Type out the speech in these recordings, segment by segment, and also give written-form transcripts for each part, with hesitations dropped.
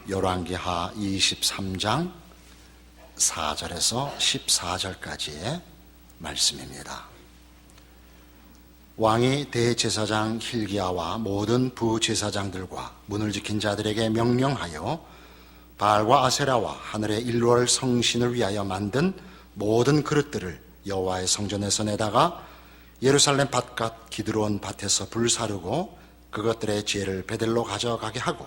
열왕기하 23장 4절에서 14절까지의 말씀입니다. 왕이 대제사장 hil기야와 모든 부제사장들과 문을 지킨 자들에게 명령하여 바알과 아세라와 하늘의 일월 성신을 위하여 만든 모든 그릇들을 여호와의 성전에서 내다가 예루살렘 밭갓 기드론 밭에서 불사르고 그것들의 지혜를 베들로 가져가게 하고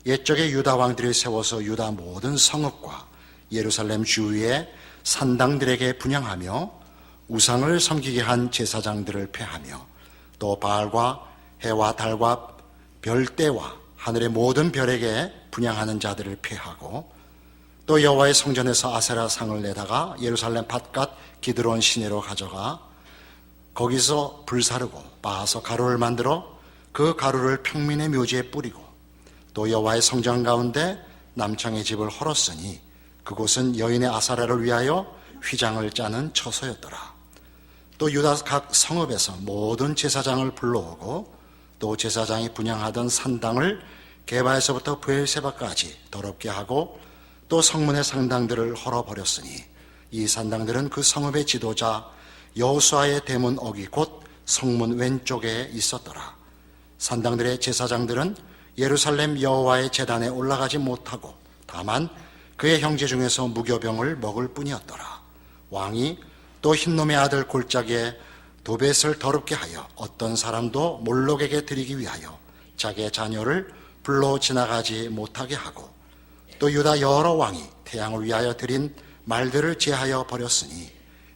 옛적에 유다 왕들이 세워서 유다 모든 성읍과 예루살렘 주위의 산당들에게 분향하며 우상을 섬기게 한 제사장들을 폐하며 또 바알과 해와 달과 별대와 하늘의 모든 별에게 분향하는 자들을 폐하고 또 여호와의 성전에서 아세라 상을 내다가 예루살렘 밭갓 기드론 시내로 가져가 거기서 불사르고 빻아서 가루를 만들어 그 가루를 평민의 묘지에 뿌리고 또 여호와의 성전 가운데 남창의 집을 헐었으니 그곳은 여인의 아사라를 위하여 휘장을 짜는 처소였더라. 또 유다 각 성읍에서 모든 제사장을 불러오고 또 제사장이 분향하던 산당을 게바에서부터 브엘세바까지 더럽게 하고 또 성문의 상당들을 헐어버렸으니 이 산당들은 그 성읍의 지도자 여호수아의 대문 어기 곧 성문 왼쪽에 있었더라. 산당들의 제사장들은 예루살렘 여호와의 제단에 올라가지 못하고 다만 그의 형제 중에서 무교병을 먹을 뿐이었더라. 왕이 또 흰놈의 아들 골짜기에 도벳을 더럽게 하여 어떤 사람도 몰록에게 드리기 위하여 자기의 자녀를 불러 지나가지 못하게 하고 또 유다 여러 왕이 태양을 위하여 드린 말들을 제하여 버렸으니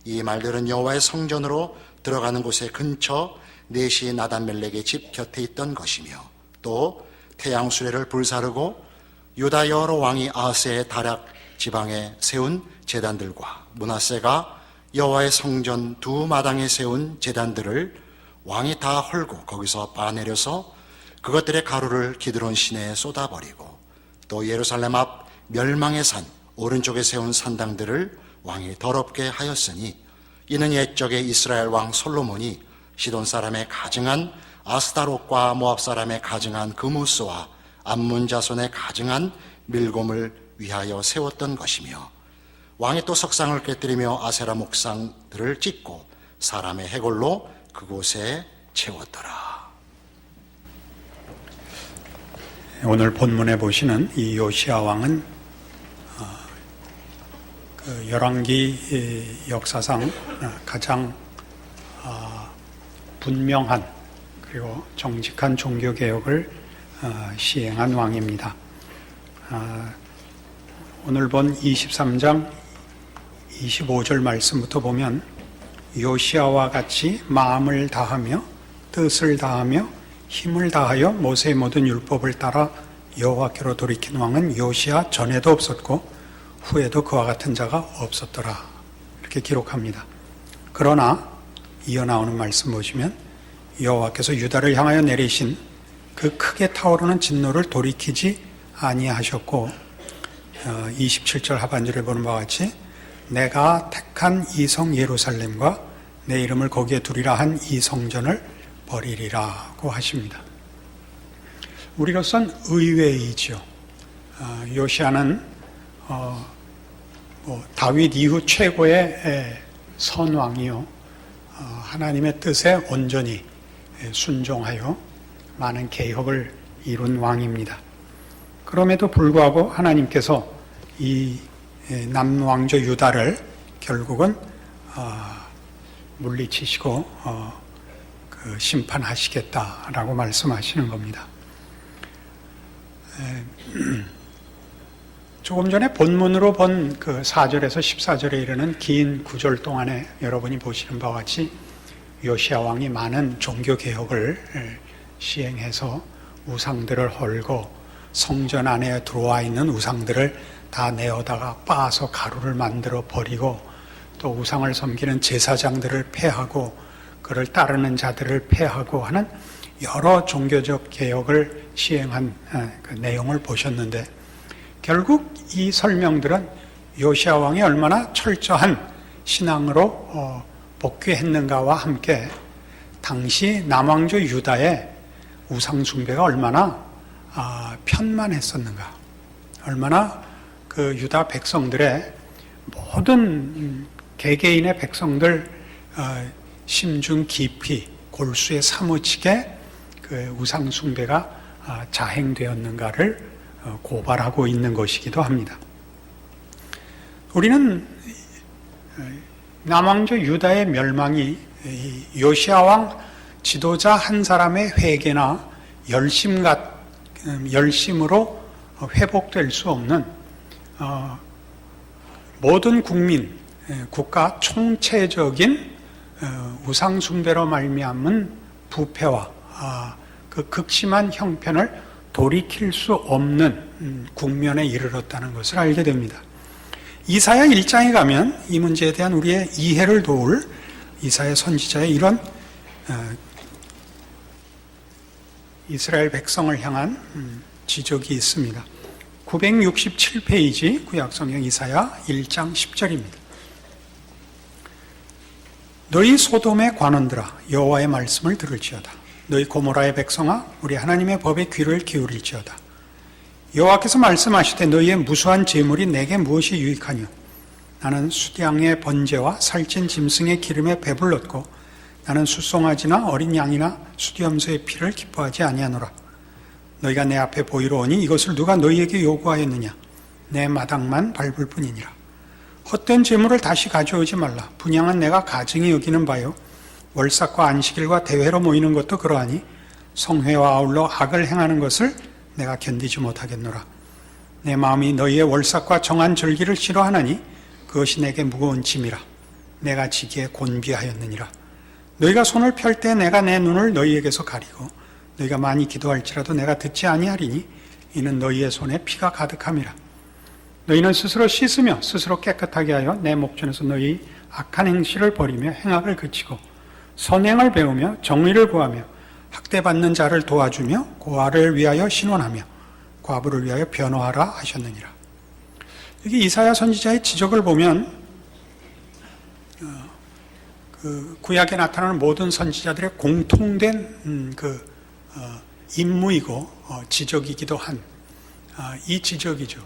이 말들은 여호와의 성전으로 들어가는 곳의 근처 네시 나단멜렉의 집 곁에 있던 것이며 또 태양 수레를 불사르고 유다 여러 왕이 아하스의 다락 지방에 세운 제단들과 므낫세가 여호와의 성전 두 마당에 세운 제단들을 왕이 다 헐고 거기서 빠내려서 그것들의 가루를 기드론 시내에 쏟아버리고 또 예루살렘 앞 멸망의 산 오른쪽에 세운 산당들을 왕이 더럽게 하였으니 이는 옛적에 이스라엘 왕 솔로몬이 시돈 사람의 가증한 아스타롯과 모압 사람의 가증한 그무스와 암몬 자손의 가증한 밀곰을 위하여 세웠던 것이며 왕이 또 석상을 깨뜨리며 아세라 목상들을 찢고 사람의 해골로 그곳에 채웠더라. 오늘 본문에 보시는 이 요시야 왕은 그 열왕기 역사상 가장 분명한 그리고 정직한 종교개혁을 시행한 왕입니다. 오늘 본 23장 25절 말씀부터 보면 요시야와 같이 마음을 다하며 뜻을 다하며 힘을 다하여 모세의 모든 율법을 따라 여호와께로 돌이킨 왕은 요시야 전에도 없었고 후에도 그와 같은 자가 없었더라. 이렇게 기록합니다. 그러나 이어나오는 말씀 보시면 여호와께서 유다를 향하여 내리신 그 크게 타오르는 진노를 돌이키지 아니하셨고 27절 하반절에 보는 바와 같이 내가 택한 이 성 예루살렘과 내 이름을 거기에 두리라 한 이 성전을 버리리라고 하십니다. 우리로선 의외이죠. 요시야는 다윗 이후 최고의 선왕이요 하나님의 뜻에 온전히 순종하여 많은 개혁을 이룬 왕입니다. 그럼에도 불구하고 하나님께서 이 남왕조 유다를 결국은 물리치시고 심판하시겠다라고 말씀하시는 겁니다. 조금 전에 본문으로 본 그 4절에서 14절에 이르는 긴 구절 동안에 여러분이 보시는 바와 같이 요시야 왕이 많은 종교 개혁을 시행해서 우상들을 헐고 성전 안에 들어와 있는 우상들을 다 내어다가 빻아서 가루를 만들어 버리고 또 우상을 섬기는 제사장들을 폐하고 그를 따르는 자들을 폐하고 하는 여러 종교적 개혁을 시행한 그 내용을 보셨는데 결국 이 설명들은 요시야 왕이 얼마나 철저한 신앙으로 복귀했는가와 함께 당시 남왕조 유다의 우상 숭배가 얼마나 편만했었는가, 얼마나 그 유다 백성들의 모든 개개인의 백성들 심중 깊이 골수에 사무치게 그 우상 숭배가 자행되었는가를 고발하고 있는 것이기도 합니다. 우리는 남왕조 유다의 멸망이 요시아 왕 지도자 한 사람의 회개나 열심으로 회복될 수 없는 모든 국민, 국가 총체적인 우상 숭배로 말미암은 부패와 그 극심한 형편을 돌이킬 수 없는 국면에 이르렀다는 것을 알게 됩니다. 이사야 1장에 가면 이 문제에 대한 우리의 이해를 도울 이사야 선지자의 이런 이스라엘 백성을 향한 지적이 있습니다. 967페이지 구약성경 이사야 1장 10절입니다. 너희 소돔의 관원들아 여호와의 말씀을 들을지어다. 너희 고모라의 백성아 우리 하나님의 법에 귀를 기울일지어다. 여호와께서 말씀하시되 너희의 무수한 재물이 내게 무엇이 유익하뇨? 나는 수량의 번제와 살찐 짐승의 기름에 배불렀고 나는 숫송아지나 어린 양이나 수염소의 피를 기뻐하지 아니하노라. 너희가 내 앞에 보이러 오니 이것을 누가 너희에게 요구하였느냐? 내 마당만 밟을 뿐이니라. 헛된 재물을 다시 가져오지 말라. 분양은 내가 가증히 여기는 바요. 월삭과 안식일과 대회로 모이는 것도 그러하니 성회와 아울러 악을 행하는 것을 내가 견디지 못하겠노라. 내 마음이 너희의 월삭과 정한 절기를 싫어하나니 그것이 내게 무거운 짐이라. 내가 지기에 곤비하였느니라. 너희가 손을 펼 때 내가 내 눈을 너희에게서 가리고 너희가 많이 기도할지라도 내가 듣지 아니하리니 이는 너희의 손에 피가 가득함이라. 너희는 스스로 씻으며 스스로 깨끗하게 하여 내 목전에서 너희 악한 행실을 버리며 행악을 그치고 선행을 배우며 정의를 구하며 학대받는 자를 도와주며 고아를 위하여 신원하며 과부를 위하여 변호하라 하셨느니라. 여기 이사야 선지자의 지적을 보면 그 구약에 나타나는 모든 선지자들의 공통된 임무이고 지적이기도 한 이 지적이죠.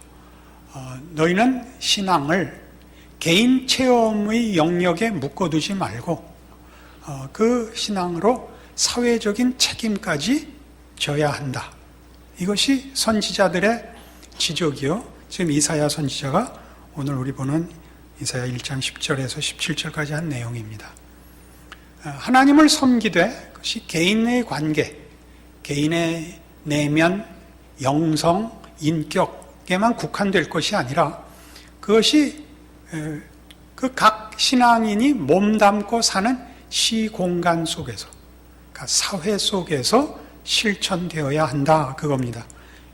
너희는 신앙을 개인 체험의 영역에 묶어두지 말고 그 신앙으로 사회적인 책임까지 져야 한다. 이것이 선지자들의 지적이요. 지금 이사야 선지자가 오늘 우리 보는 이사야 1장 10절에서 17절까지 한 내용입니다. 하나님을 섬기되 그것이 개인의 관계, 개인의 내면, 영성, 인격에만 국한될 것이 아니라 그것이 그 각 신앙인이 몸담고 사는 시공간 속에서, 그러니까 사회 속에서 실천되어야 한다 그겁니다.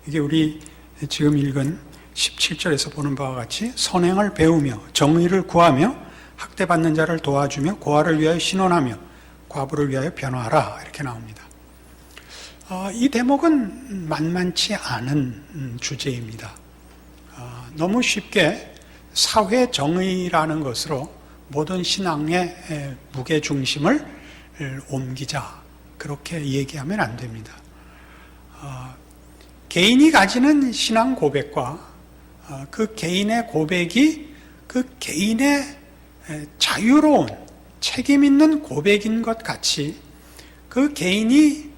이게 우리 지금 읽은 17절에서 보는 바와 같이 선행을 배우며 정의를 구하며 학대받는 자를 도와주며 고아를 위하여 신원하며 과부를 위하여 변호하라 이렇게 나옵니다. 이 대목은 만만치 않은 주제입니다. 너무 쉽게 사회 정의라는 것으로 모든 신앙의 무게중심을 옮기자 그렇게 얘기하면 안 됩니다. 개인이 가지는 신앙 고백과 그 개인의 고백이 그 개인의 자유로운 책임 있는 고백인 것 같이 그 개인이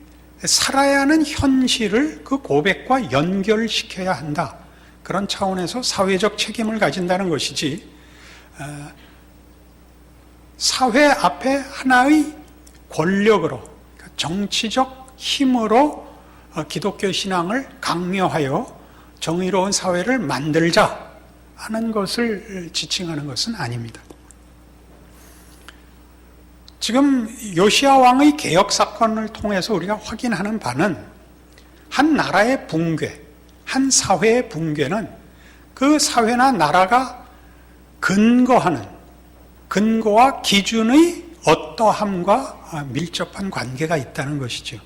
살아야 하는 현실을 그 고백과 연결시켜야 한다. 그런 차원에서 사회적 책임을 가진다는 것이지 사회 앞에 하나의 권력으로 그러니까 정치적 힘으로 기독교 신앙을 강요하여 정의로운 사회를 만들자 하는 것을 지칭하는 것은 아닙니다. 지금 요시야 왕의 개혁 사건을 통해서 우리가 확인하는 바는 한 나라의 붕괴, 한 사회의 붕괴는 그 사회나 나라가 근거하는 근거와 기준의 어떠함과 밀접한 관계가 있다는 것이죠.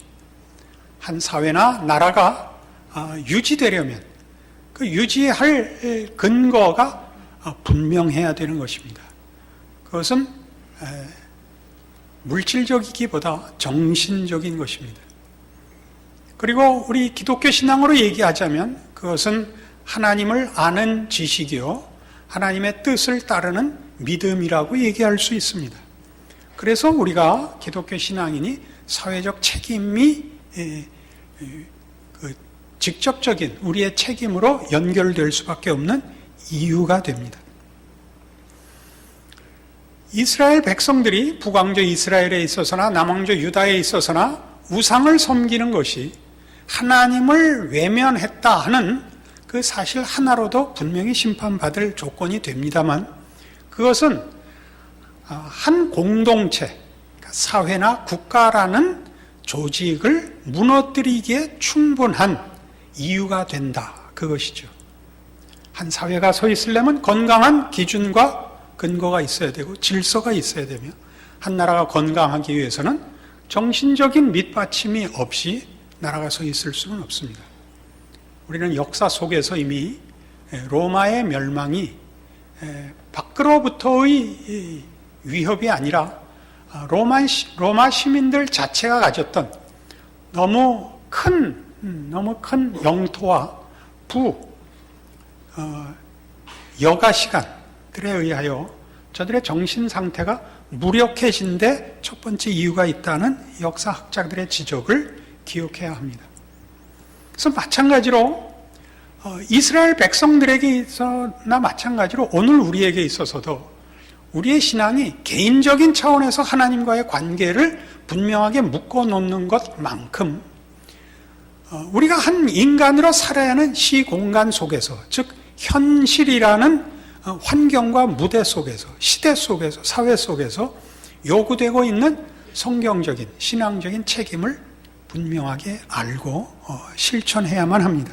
한 사회나 나라가 유지되려면 그 유지할 근거가 분명해야 되는 것입니다. 그것은 물질적이기보다 정신적인 것입니다. 그리고 우리 기독교 신앙으로 얘기하자면 그것은 하나님을 아는 지식이요, 하나님의 뜻을 따르는 믿음이라고 얘기할 수 있습니다. 그래서 우리가 기독교 신앙인이 사회적 책임이 직접적인 우리의 책임으로 연결될 수밖에 없는 이유가 됩니다. 이스라엘 백성들이 북왕조 이스라엘에 있어서나 남왕조 유다에 있어서나 우상을 섬기는 것이 하나님을 외면했다 하는 그 사실 하나로도 분명히 심판받을 조건이 됩니다만, 그것은 한 공동체, 사회나 국가라는 조직을 무너뜨리기에 충분한 이유가 된다, 그것이죠. 한 사회가 서 있으려면 건강한 기준과 근거가 있어야 되고 질서가 있어야 되며, 한 나라가 건강하기 위해서는 정신적인 밑받침이 없이 나라가 서 있을 수는 없습니다. 우리는 역사 속에서 이미 로마의 멸망이 밖으로부터의 위협이 아니라 로마 시민들 자체가 가졌던 너무 큰 영토와 여가 시간들에 의하여 저들의 정신 상태가 무력해진 데 첫 번째 이유가 있다는 역사학자들의 지적을 기억해야 합니다. 그래서 마찬가지로 이스라엘 백성들에게 있어나 마찬가지로 오늘 우리에게 있어서도 우리의 신앙이 개인적인 차원에서 하나님과의 관계를 분명하게 묶어놓는 것만큼 우리가 한 인간으로 살아야 하는 시공간 속에서, 즉 현실이라는 환경과 무대 속에서, 시대 속에서, 사회 속에서 요구되고 있는 성경적인 신앙적인 책임을 분명하게 알고 실천해야만 합니다.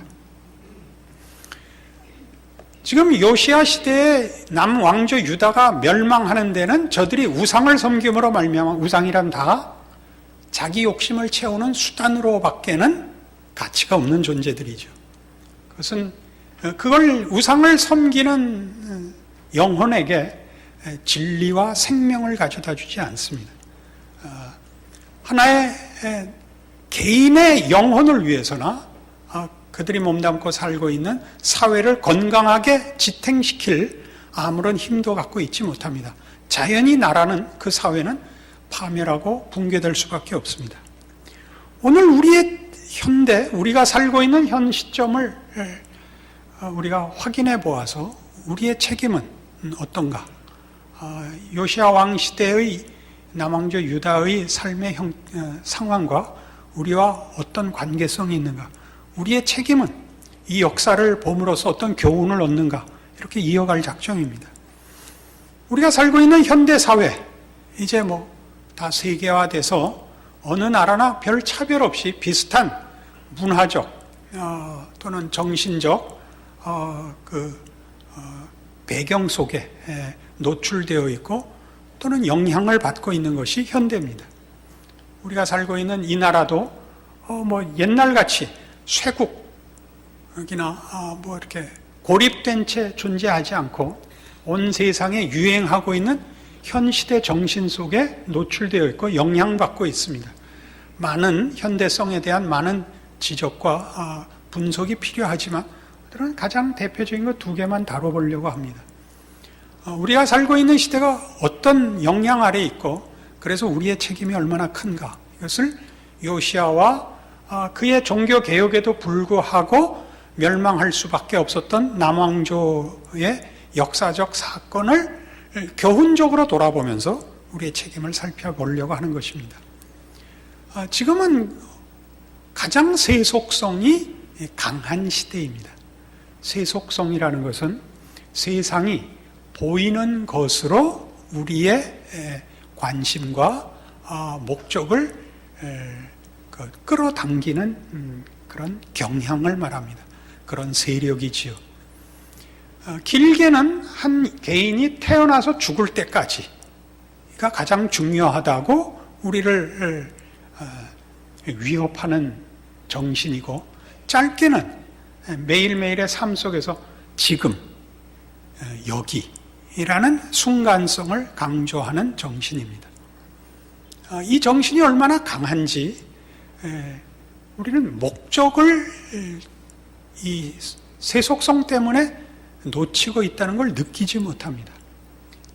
지금 요시야 시대의 남왕조 유다가 멸망하는 데는 저들이 우상을 섬김으로 말미암아, 우상이란 다 자기 욕심을 채우는 수단으로밖에는 가치가 없는 존재들이죠. 그것은 그걸 우상을 섬기는 영혼에게 진리와 생명을 가져다 주지 않습니다. 하나의 개인의 영혼을 위해서나 그들이 몸담고 살고 있는 사회를 건강하게 지탱시킬 아무런 힘도 갖고 있지 못합니다. 자연히 나라는, 그 사회는 파멸하고 붕괴될 수밖에 없습니다. 오늘 우리의 현대, 우리가 살고 있는 현 시점을 우리가 확인해 보아서 우리의 책임은 어떤가? 요시야 왕 시대의 남왕조 유다의 삶의 상황과 우리와 어떤 관계성이 있는가? 우리의 책임은 이 역사를 봄으로써 어떤 교훈을 얻는가? 이렇게 이어갈 작정입니다. 우리가 살고 있는 현대 사회, 이제 다 세계화돼서 어느 나라나 별 차별 없이 비슷한 문화적 또는 정신적 배경 속에 노출되어 있고 또는 영향을 받고 있는 것이 현대입니다. 우리가 살고 있는 이 나라도 옛날같이 쇠국이나 이렇게 고립된 채 존재하지 않고 온 세상에 유행하고 있는 현 시대 정신 속에 노출되어 있고 영향받고 있습니다. 많은 현대성에 대한 많은 지적과 분석이 필요하지만 오늘은 가장 대표적인 것 두 개만 다뤄보려고 합니다. 우리가 살고 있는 시대가 어떤 영향 아래 있고 그래서 우리의 책임이 얼마나 큰가, 이것을 요시야와 그의 종교 개혁에도 불구하고 멸망할 수밖에 없었던 남왕조의 역사적 사건을 교훈적으로 돌아보면서 우리의 책임을 살펴보려고 하는 것입니다. 지금은 가장 세속성이 강한 시대입니다. 세속성이라는 것은 세상이 보이는 것으로 우리의 관심과 목적을 끌어당기는 그런 경향을 말합니다. 그런 세력이지요. 길게는 한 개인이 태어나서 죽을 때까지가 가장 중요하다고 우리를 위협하는 정신이고, 짧게는 매일매일의 삶 속에서 지금, 여기라는 순간성을 강조하는 정신입니다. 이 정신이 얼마나 강한지 우리는 목적을 이 세속성 때문에 놓치고 있다는 걸 느끼지 못합니다.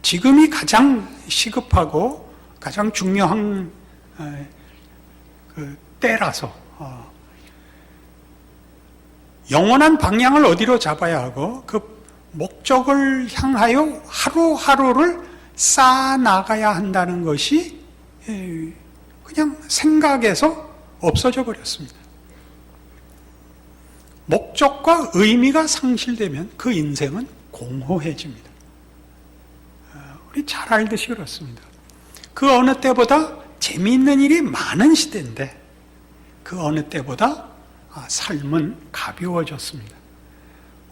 지금이 가장 시급하고 가장 중요한 때라서 영원한 방향을 어디로 잡아야 하고 그 목적을 향하여 하루하루를 쌓아나가야 한다는 것이 그냥 생각에서 없어져 버렸습니다. 목적과 의미가 상실되면 그 인생은 공허해집니다. 우리 잘 알듯이 그렇습니다. 그 어느 때보다 재미있는 일이 많은 시대인데 그 어느 때보다 삶은 가벼워졌습니다.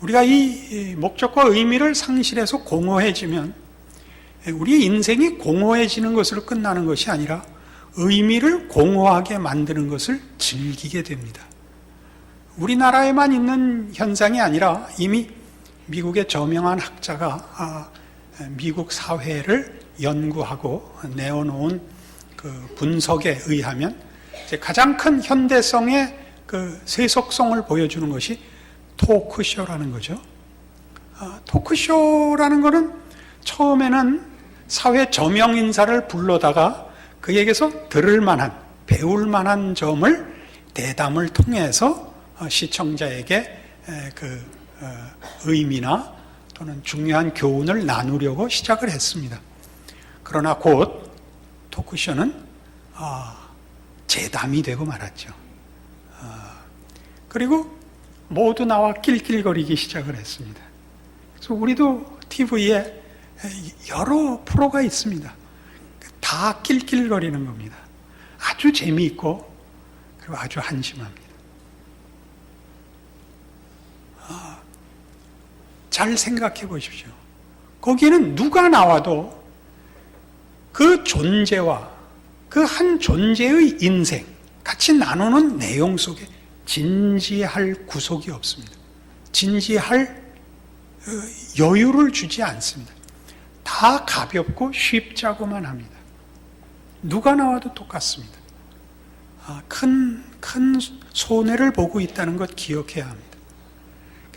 우리가 이 목적과 의미를 상실해서 공허해지면 우리 인생이 공허해지는 것으로 끝나는 것이 아니라 의미를 공허하게 만드는 것을 즐기게 됩니다. 우리나라에만 있는 현상이 아니라 이미 미국의 저명한 학자가 미국 사회를 연구하고 내어놓은 그 분석에 의하면 가장 큰 현대성의 그 세속성을 보여주는 것이 토크쇼라는 거죠. 토크쇼라는 것은 처음에는 사회 저명 인사를 불러다가 그에게서 들을 만한, 배울 만한 점을 대담을 통해서 시청자에게 그 의미나 또는 중요한 교훈을 나누려고 시작을 했습니다. 그러나 곧 토크쇼는 재담이 되고 말았죠. 그리고 모두 나와 낄낄거리기 시작을 했습니다. 그래서 우리도 TV에 여러 프로가 있습니다. 다 낄낄거리는 겁니다. 아주 재미있고 그리고 아주 한심합니다. 잘 생각해 보십시오. 거기에는 누가 나와도 그 존재와 그 한 존재의 인생 같이 나누는 내용 속에 진지할 구석이 없습니다. 진지할 여유를 주지 않습니다. 다 가볍고 쉽자고만 합니다. 누가 나와도 똑같습니다. 큰 손해를 보고 있다는 것 기억해야 합니다.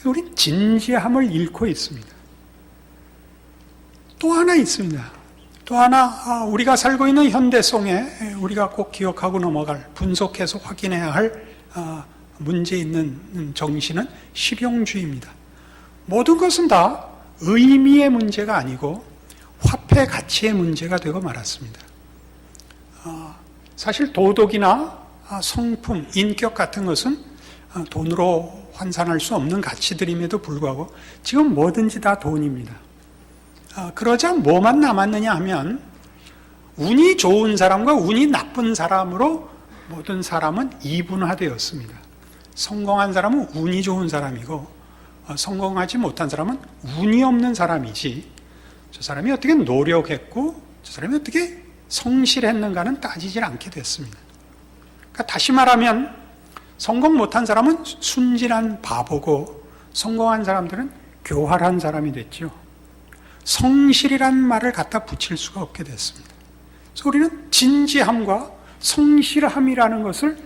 우린 진지함을 잃고 있습니다. 또 하나 있습니다. 또 하나 우리가 살고 있는 현대성에 우리가 꼭 기억하고 넘어갈, 분석해서 확인해야 할 문제 있는 정신은 실용주의입니다. 모든 것은 다 의미의 문제가 아니고 화폐 가치의 문제가 되고 말았습니다. 사실 도덕이나 성품, 인격 같은 것은 돈으로 환산할 수 없는 가치들임에도 불구하고 지금 뭐든지 다 돈입니다. 그러자 뭐만 남았느냐 하면 운이 좋은 사람과 운이 나쁜 사람으로 모든 사람은 이분화되었습니다. 성공한 사람은 운이 좋은 사람이고 성공하지 못한 사람은 운이 없는 사람이지 저 사람이 어떻게 노력했고 저 사람이 어떻게 성실했는가는 따지질 않게 됐습니다. 그러니까 다시 말하면 성공 못한 사람은 순진한 바보고 성공한 사람들은 교활한 사람이 됐죠. 성실이란 말을 갖다 붙일 수가 없게 됐습니다. 그래서 우리는 진지함과 성실함이라는 것을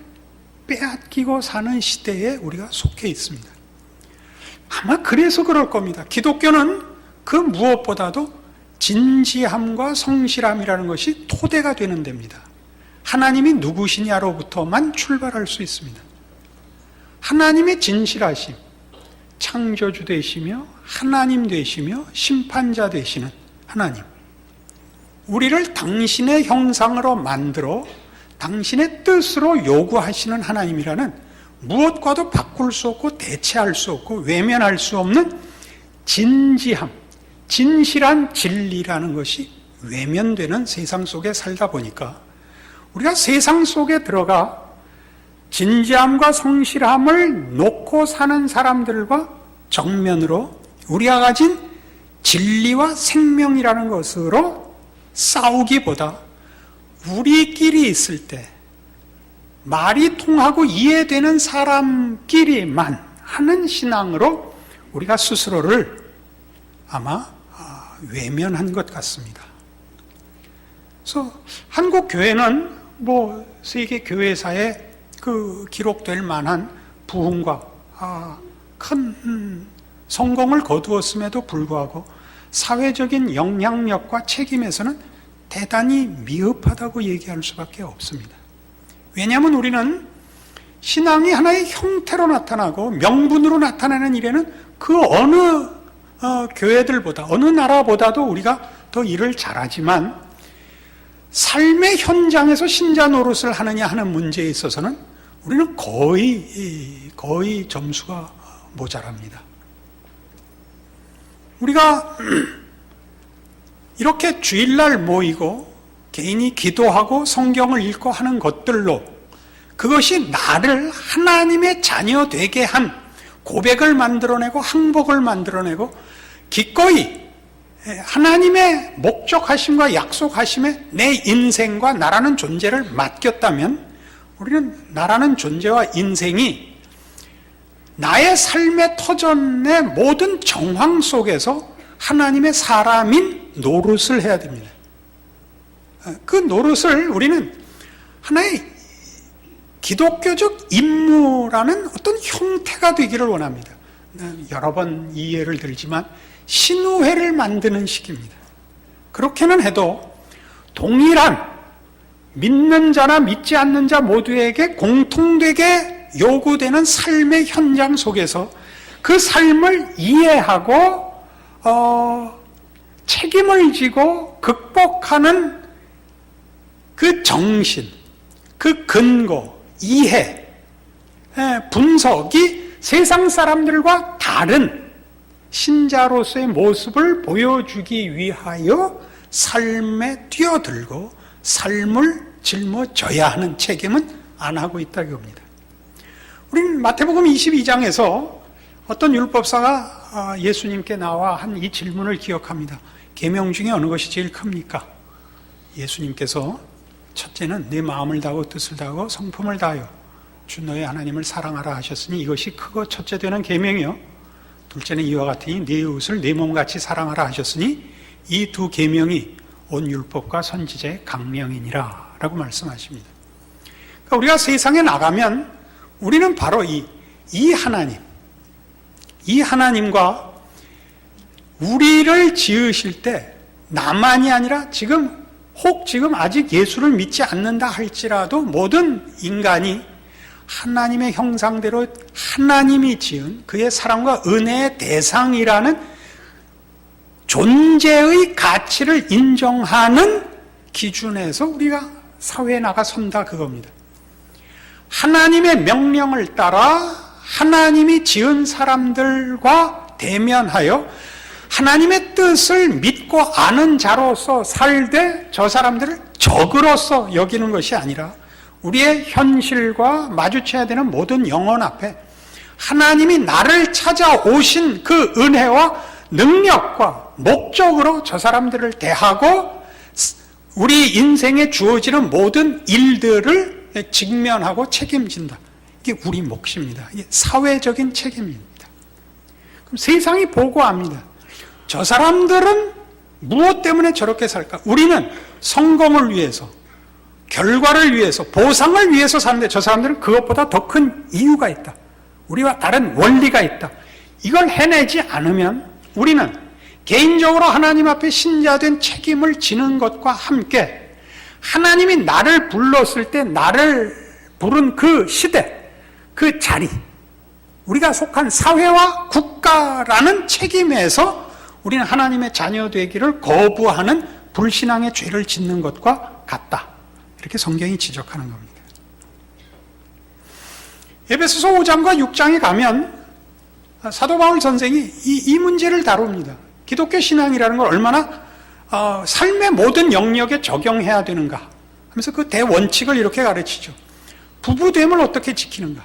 빼앗기고 사는 시대에 우리가 속해 있습니다. 아마 그래서 그럴 겁니다. 기독교는 그 무엇보다도 진지함과 성실함이라는 것이 토대가 되는 데입니다. 하나님이 누구시냐로부터만 출발할 수 있습니다. 하나님의 진실하심, 창조주 되시며 하나님 되시며 심판자 되시는 하나님, 우리를 당신의 형상으로 만들어 당신의 뜻으로 요구하시는 하나님이라는 무엇과도 바꿀 수 없고 대체할 수 없고 외면할 수 없는 진지함, 진실한 진리라는 것이 외면되는 세상 속에 살다 보니까 우리가 세상 속에 들어가 진지함과 성실함을 놓고 사는 사람들과 정면으로 우리가 가진 진리와 생명이라는 것으로 싸우기보다 우리끼리 있을 때 말이 통하고 이해되는 사람끼리만 하는 신앙으로 우리가 스스로를 아마 외면한 것 같습니다. 그래서 한국 교회는 세계 교회사에 그 기록될 만한 부흥과 큰 성공을 거두었음에도 불구하고 사회적인 영향력과 책임에서는 대단히 미흡하다고 얘기할 수밖에 없습니다. 왜냐하면 우리는 신앙이 하나의 형태로 나타나고 명분으로 나타나는 일에는 그 어느 교회들보다, 어느 나라보다도 우리가 더 일을 잘하지만 삶의 현장에서 신자 노릇을 하느냐 하는 문제에 있어서는 우리는 거의 점수가 모자랍니다. 우리가 이렇게 주일날 모이고 개인이 기도하고 성경을 읽고 하는 것들로 그것이 나를 하나님의 자녀 되게 한 고백을 만들어내고 항복을 만들어내고 기꺼이 하나님의 목적하심과 약속하심에 내 인생과 나라는 존재를 맡겼다면 우리는 나라는 존재와 인생이 나의 삶의 터전의 모든 정황 속에서 하나님의 사람인 노릇을 해야 됩니다. 그 노릇을 우리는 하나의 기독교적 임무라는 어떤 형태가 되기를 원합니다. 여러 번 이 예를 들지만 신우회를 만드는 식입니다. 그렇게는 해도 동일한 믿는 자나 믿지 않는 자 모두에게 공통되게 요구되는 삶의 현장 속에서 그 삶을 이해하고 책임을 지고 극복하는 그 정신, 그 근거, 이해, 분석이 세상 사람들과 다른 신자로서의 모습을 보여주기 위하여 삶에 뛰어들고 삶을 짊어져야 하는 책임은 안 하고 있다고 합니다. 우리는 마태복음 22장에서 어떤 율법사가 예수님께 나와 한 이 질문을 기억합니다. 계명 중에 어느 것이 제일 큽니까? 예수님께서 첫째는 내 마음을 다하고 뜻을 다하고 성품을 다하여 주 너의 하나님을 사랑하라 하셨으니 이것이 크고 첫째 되는 계명이요. 둘째는 이와 같으니 네 이웃을 내 몸같이 사랑하라 하셨으니 이 두 계명이 온 율법과 선지자의 강령이니라 라고 말씀하십니다. 그러니까 우리가 세상에 나가면 우리는 바로 이 하나님과 우리를 지으실 때 나만이 아니라 지금 아직 예수를 믿지 않는다 할지라도 모든 인간이 하나님의 형상대로 하나님이 지은 그의 사랑과 은혜의 대상이라는 존재의 가치를 인정하는 기준에서 우리가 사회에 나가 선다 그겁니다. 하나님의 명령을 따라 하나님이 지은 사람들과 대면하여 하나님의 뜻을 믿고 아는 자로서 살되 저 사람들을 적으로서 여기는 것이 아니라 우리의 현실과 마주쳐야 되는 모든 영혼 앞에 하나님이 나를 찾아오신 그 은혜와 능력과 목적으로 저 사람들을 대하고 우리 인생에 주어지는 모든 일들을 직면하고 책임진다. 이게 우리 몫입니다. 이게 사회적인 책임입니다. 그럼 세상이 보고합니다. 저 사람들은 무엇 때문에 저렇게 살까? 우리는 성공을 위해서, 결과를 위해서, 보상을 위해서 사는데 저 사람들은 그것보다 더 큰 이유가 있다. 우리와 다른 원리가 있다. 이걸 해내지 않으면 우리는 개인적으로 하나님 앞에 신자된 책임을 지는 것과 함께 하나님이 나를 불렀을 때 나를 부른 그 시대, 그 자리, 우리가 속한 사회와 국가라는 책임에서 우리는 하나님의 자녀 되기를 거부하는 불신앙의 죄를 짓는 것과 같다. 이렇게 성경이 지적하는 겁니다. 에베소서 5장과 6장에 가면 사도 바울 선생이 이 문제를 다룹니다. 기독교 신앙이라는 걸 얼마나 삶의 모든 영역에 적용해야 되는가 하면서 그 대원칙을 이렇게 가르치죠. 부부됨을 어떻게 지키는가?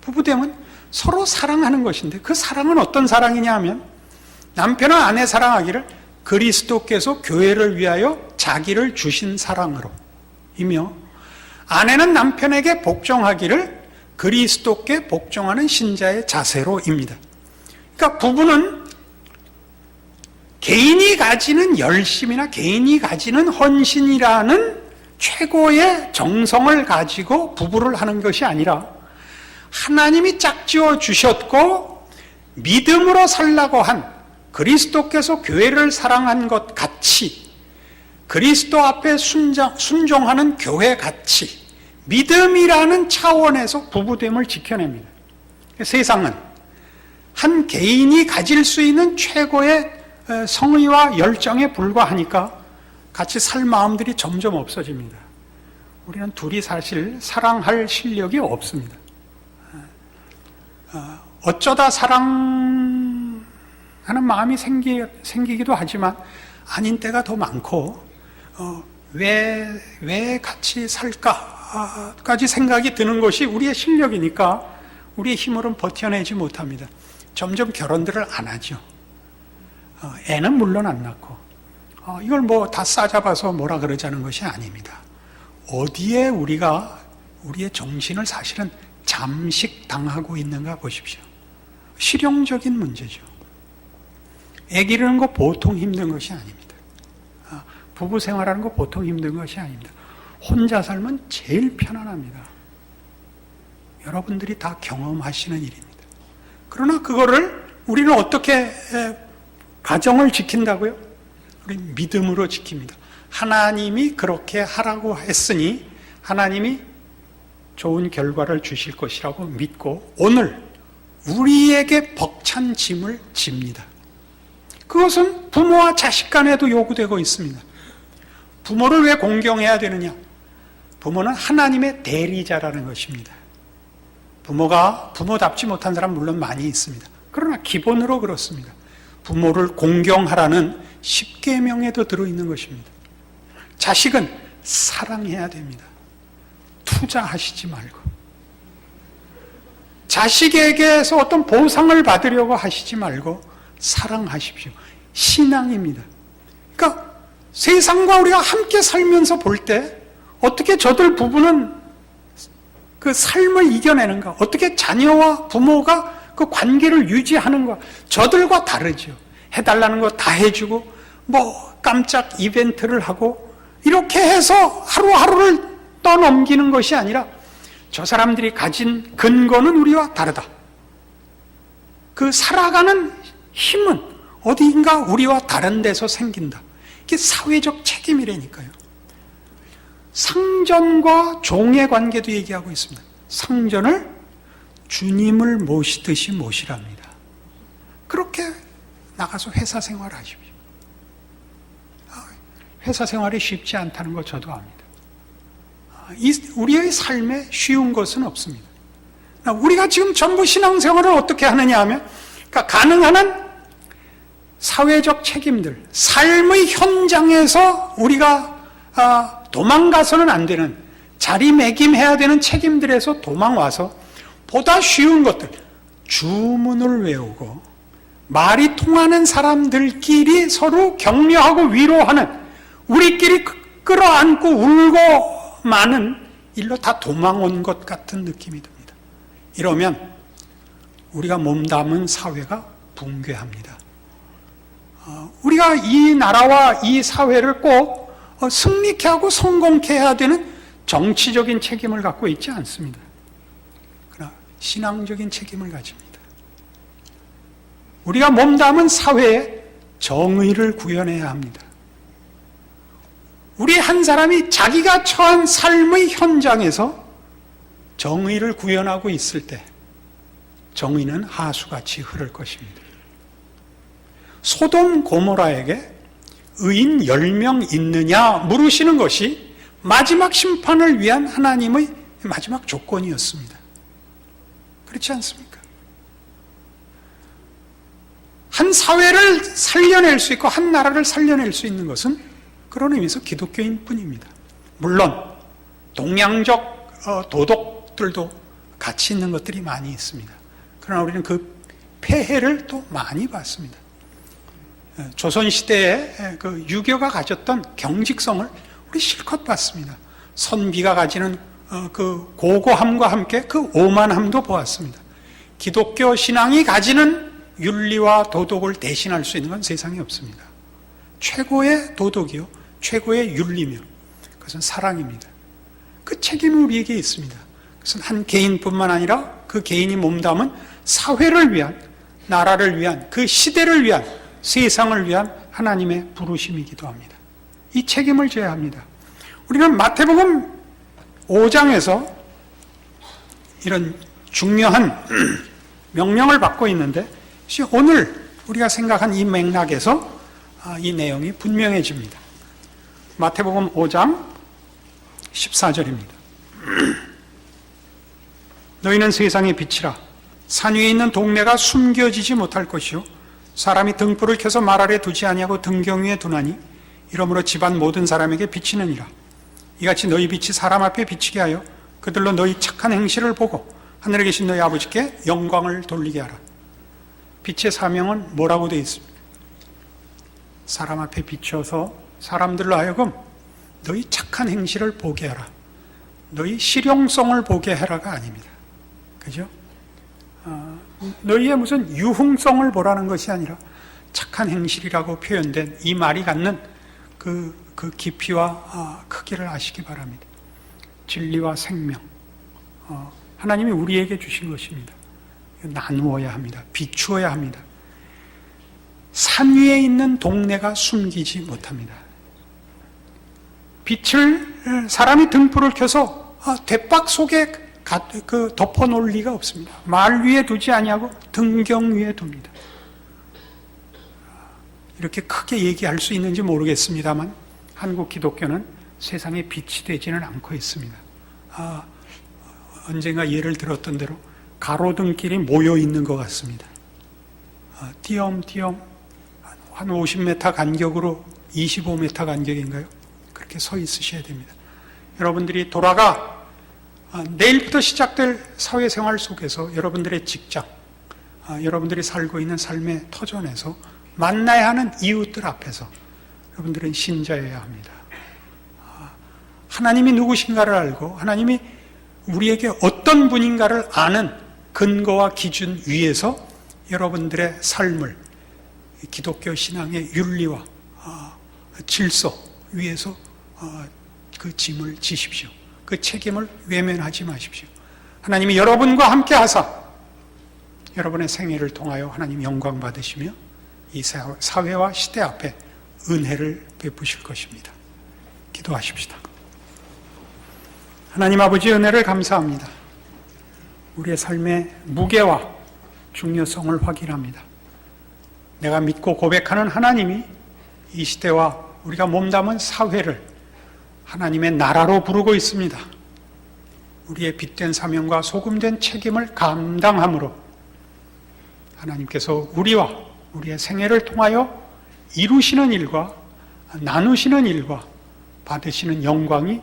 부부됨은 서로 사랑하는 것인데 그 사랑은 어떤 사랑이냐 하면 남편은 아내 사랑하기를 그리스도께서 교회를 위하여 자기를 주신 사랑으로 이며 아내는 남편에게 복종하기를 그리스도께 복종하는 신자의 자세로입니다. 그러니까 부부는 개인이 가지는 열심이나 개인이 가지는 헌신이라는 최고의 정성을 가지고 부부를 하는 것이 아니라 하나님이 짝지어 주셨고 믿음으로 살라고 한 그리스도께서 교회를 사랑한 것 같이 그리스도 앞에 순종하는 교회 같이 믿음이라는 차원에서 부부됨을 지켜냅니다. 세상은 한 개인이 가질 수 있는 최고의 성의와 열정에 불과하니까 같이 살 마음들이 점점 없어집니다. 우리는 둘이 사실 사랑할 실력이 없습니다. 어쩌다 사랑하는 마음이 생기기도 하지만 아닌 때가 더 많고 왜 같이 살까까지 생각이 드는 것이 우리의 실력이니까 우리의 힘으로는 버텨내지 못합니다. 점점 결혼들을 안 하죠. 애는 물론 안 낳고 이걸 뭐 다 싸잡아서 뭐라 그러자는 것이 아닙니다. 어디에 우리의 정신을 사실은 잠식당하고 있는가 보십시오. 실용적인 문제죠. 애 기르는 거 보통 힘든 것이 아닙니다. 부부 생활하는 거 보통 힘든 것이 아닙니다. 혼자 살면 제일 편안합니다. 여러분들이 다 경험하시는 일입니다. 그러나 그거를 우리는 어떻게 가정을 지킨다고요? 우리 믿음으로 지킵니다. 하나님이 그렇게 하라고 했으니 하나님이 좋은 결과를 주실 것이라고 믿고 오늘 우리에게 벅찬 짐을 집니다. 그것은 부모와 자식 간에도 요구되고 있습니다. 부모를 왜 공경해야 되느냐? 부모는 하나님의 대리자라는 것입니다. 부모가 부모답지 못한 사람 물론 많이 있습니다. 그러나 기본으로 그렇습니다. 부모를 공경하라는 10계명에도 들어있는 것입니다. 자식은 사랑해야 됩니다. 투자하시지 말고. 자식에게서 어떤 보상을 받으려고 하시지 말고 사랑하십시오. 신앙입니다. 그러니까 세상과 우리가 함께 살면서 볼 때 어떻게 저들 부부는 그 삶을 이겨내는가? 어떻게 자녀와 부모가 그 관계를 유지하는가? 저들과 다르죠. 해달라는 거 다 해주고 뭐 깜짝 이벤트를 하고 이렇게 해서 하루하루를 떠넘기는 것이 아니라 저 사람들이 가진 근거는 우리와 다르다. 그 살아가는 힘은 어디인가 우리와 다른 데서 생긴다. 이게 사회적 책임이라니까요. 상전과 종의 관계도 얘기하고 있습니다. 상전을 주님을 모시듯이 모시랍니다. 그렇게 나가서 회사 생활하십시오. 회사 생활이 쉽지 않다는 거 저도 압니다. 우리의 삶에 쉬운 것은 없습니다. 우리가 지금 전부 신앙생활을 어떻게 하느냐 하면 그러니까 가능한 한 사회적 책임들, 삶의 현장에서 우리가 도망가서는 안 되는 자리매김해야 되는 책임들에서 도망와서 보다 쉬운 것들, 주문을 외우고 말이 통하는 사람들끼리 서로 격려하고 위로하는 우리끼리 끌어안고 울고 마는 일로 다 도망온 것 같은 느낌이 듭니다. 이러면 우리가 몸담은 사회가 붕괴합니다. 우리가 이 나라와 이 사회를 꼭 승리케 하고 성공케 해야 되는 정치적인 책임을 갖고 있지 않습니다. 그러나 신앙적인 책임을 가집니다. 우리가 몸담은 사회에 정의를 구현해야 합니다. 우리 한 사람이 자기가 처한 삶의 현장에서 정의를 구현하고 있을 때 정의는 하수같이 흐를 것입니다. 소돔 고모라에게 의인 10명 있느냐 물으시는 것이 마지막 심판을 위한 하나님의 마지막 조건이었습니다. 그렇지 않습니까? 한 사회를 살려낼 수 있고 한 나라를 살려낼 수 있는 것은 그런 의미에서 기독교인 뿐입니다. 물론 동양적 도덕들도 가치 있는 것들이 많이 있습니다. 그러나 우리는 그 폐해를 또 많이 봤습니다. 조선시대에 그 유교가 가졌던 경직성을 우리 실컷 봤습니다. 선비가 가지는 그 고고함과 함께 그 오만함도 보았습니다. 기독교 신앙이 가지는 윤리와 도덕을 대신할 수 있는 건 세상에 없습니다. 최고의 도덕이요, 최고의 윤리며 그것은 사랑입니다. 그 책임은 우리에게 있습니다. 그것은 한 개인뿐만 아니라 그 개인이 몸담은 사회를 위한 나라를 위한, 그 시대를 위한, 세상을 위한 하나님의 부르심이기도 합니다. 이 책임을 져야 합니다. 우리는 마태복음 5장에서 이런 중요한 명령을 받고 있는데 오늘 우리가 생각한 이 맥락에서 이 내용이 분명해집니다. 마태복음 5장 14절입니다. 너희는 세상의 빛이라. 산 위에 있는 동네가 숨겨지지 못할 것이요 사람이 등불을 켜서 말 아래 두지 아니하고 등경 위에 두나니 이러므로 집안 모든 사람에게 비치느니라. 이같이 너희 빛이 사람 앞에 비치게 하여 그들로 너희 착한 행실을 보고 하늘에 계신 너희 아버지께 영광을 돌리게 하라. 빛의 사명은 뭐라고 되어 있습니까? 사람 앞에 비춰서 사람들로 하여금 너희 착한 행실을 보게 하라. 너희 실용성을 보게 하라가 아닙니다. 그죠? 너희의 무슨 유흥성을 보라는 것이 아니라 착한 행실이라고 표현된 이 말이 갖는 그 깊이와 크기를 아시기 바랍니다. 진리와 생명, 하나님이 우리에게 주신 것입니다. 나누어야 합니다. 비추어야 합니다. 산 위에 있는 동네가 숨기지 못합니다. 빛을 사람이 등불을 켜서 대박 속에 덮어놓을 리가 없습니다. 말 위에 두지 아니하고 등경 위에 둡니다. 이렇게 크게 얘기할 수 있는지 모르겠습니다만 한국 기독교는 세상에 빛이 되지는 않고 있습니다. 언젠가 예를 들었던 대로 가로등길이 모여 있는 것 같습니다. 띄엄띄엄 한 50m 간격으로 25m 간격인가요? 그렇게 서 있으셔야 됩니다. 여러분들이 돌아가 내일부터 시작될 사회생활 속에서 여러분들의 직장, 여러분들이 살고 있는 삶의 터전에서 만나야 하는 이웃들 앞에서 여러분들은 신자여야 합니다. 하나님이 누구신가를 알고 하나님이 우리에게 어떤 분인가를 아는 근거와 기준 위에서 여러분들의 삶을 기독교 신앙의 윤리와 질서 위에서 그 짐을 지십시오. 그 책임을 외면하지 마십시오. 하나님이 여러분과 함께 하사 여러분의 생애를 통하여 하나님 영광 받으시며 이 사회와 시대 앞에 은혜를 베푸실 것입니다. 기도하십시다. 하나님 아버지 은혜를 감사합니다. 우리의 삶의 무게와 중요성을 확인합니다. 내가 믿고 고백하는 하나님이 이 시대와 우리가 몸담은 사회를 하나님의 나라로 부르고 있습니다. 우리의 빛된 사명과 소금된 책임을 감당함으로 하나님께서 우리와 우리의 생애를 통하여 이루시는 일과 나누시는 일과 받으시는 영광이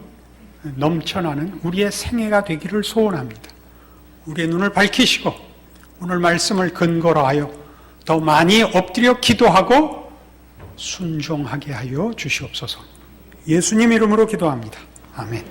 넘쳐나는 우리의 생애가 되기를 소원합니다. 우리의 눈을 밝히시고 오늘 말씀을 근거로 하여 더 많이 엎드려 기도하고 순종하게 하여 주시옵소서. 예수님 이름으로 기도합니다. 아멘.